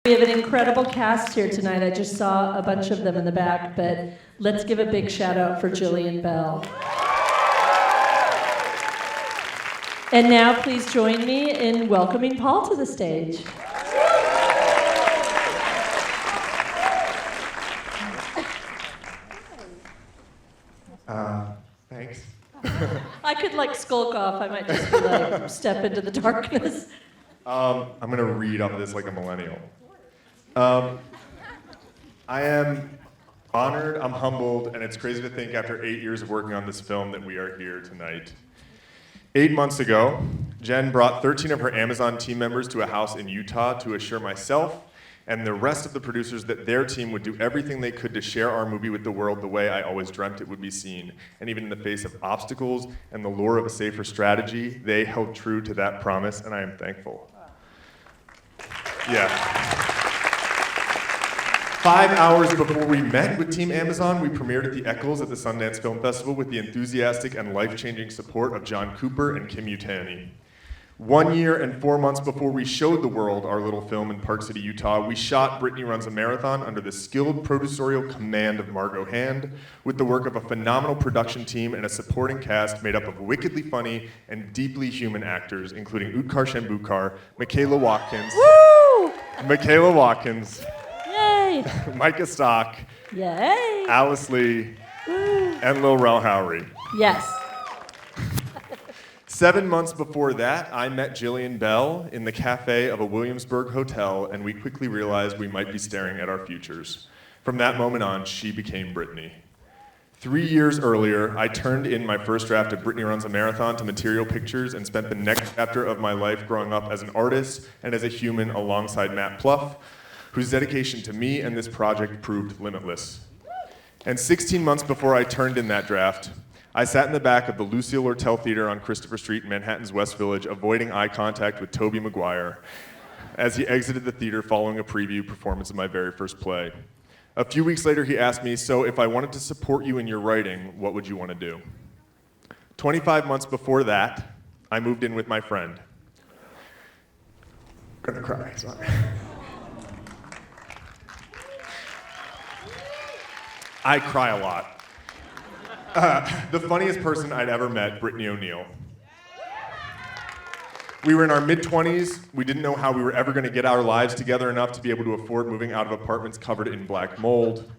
We have an incredible cast here tonight. I just saw a bunch of them in the back, but let's give a big shout out for Jillian Bell. And now please join me in welcoming Paul to the stage. Thanks. I could skulk off. I might just be step into the darkness. I'm gonna read off of this like a millennial. I am honored, I'm humbled, and it's crazy to think after 8 years of working on this film that we are here tonight. 8 months ago, Jen brought 13 of her Amazon team members to a house in Utah to assure myself and the rest of the producers that their team would do everything they could to share our movie with the world the way I always dreamt it would be seen. And even in the face of obstacles and the lure of a safer strategy, they held true to that promise, and I am thankful. Yeah. 5 hours before we met with Team Amazon, we premiered at the Eccles at the Sundance Film Festival with the enthusiastic and life-changing support of John Cooper and Kim Yutani. 1 year and 4 months before we showed the world our little film in Park City, Utah, we shot Brittany Runs a Marathon under the skilled producerial command of Margot Hand, with the work of a phenomenal production team and a supporting cast made up of wickedly funny and deeply human actors, including Utkarsh Ambudkar, Michaela Watkins, Yay! Micah Stock, Yay! Alice Lee, and Lil Rel Howery. Yes. 7 months before that, I met Jillian Bell in the cafe of a Williamsburg hotel, and we quickly realized we might be staring at our futures. From that moment on, she became Brittany. 3 years earlier, I turned in my first draft of Brittany Runs a Marathon to Material Pictures and spent the next chapter of my life growing up as an artist and as a human alongside Matt Pluff, whose dedication to me and this project proved limitless. And 16 months before I turned in that draft, I sat in the back of the Lucille Lortel Theater on Christopher Street in Manhattan's West Village, avoiding eye contact with Tobey Maguire as he exited the theater following a preview performance of my very first play. A few weeks later, he asked me, "So if I wanted to support you in your writing, what would you want to do?" 25 months before that, I moved in with my friend. I'm gonna cry, sorry. I cry a lot. The funniest person I'd ever met, Brittany O'Neill. We were in our mid-20s. We didn't know how we were ever going to get our lives together enough to be able to afford moving out of apartments covered in black mold.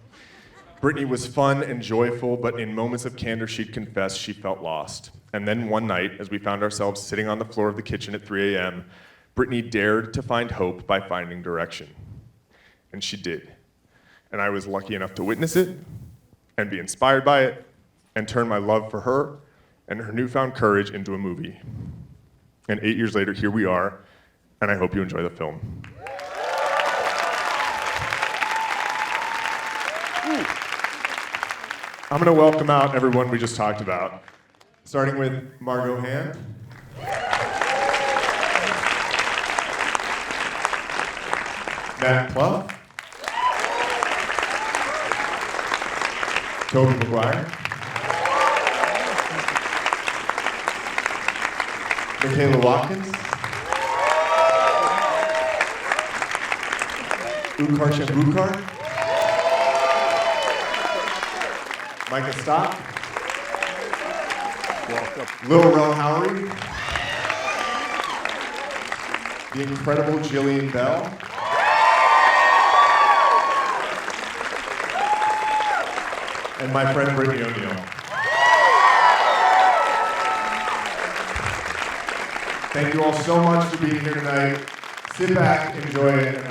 Brittany was fun and joyful, but in moments of candor, she'd confess she felt lost. And then one night, as we found ourselves sitting on the floor of the kitchen at 3 a.m., Brittany dared to find hope by finding direction. And she did. And I was lucky enough to witness it and be inspired by it, and turn my love for her and her newfound courage into a movie. And 8 years later, here we are, and I hope you enjoy the film. I'm gonna welcome out everyone we just talked about, starting with Margot Hand. Matt Pluff. Tobey Maguire. Michaela Watkins. Utkarsh Ambudkar. Micah Stock. Lil Rel Howery. The incredible Jillian Bell. And my friend Brittany O'Neill. Thank you all so much for being here tonight. Sit back, enjoy it, and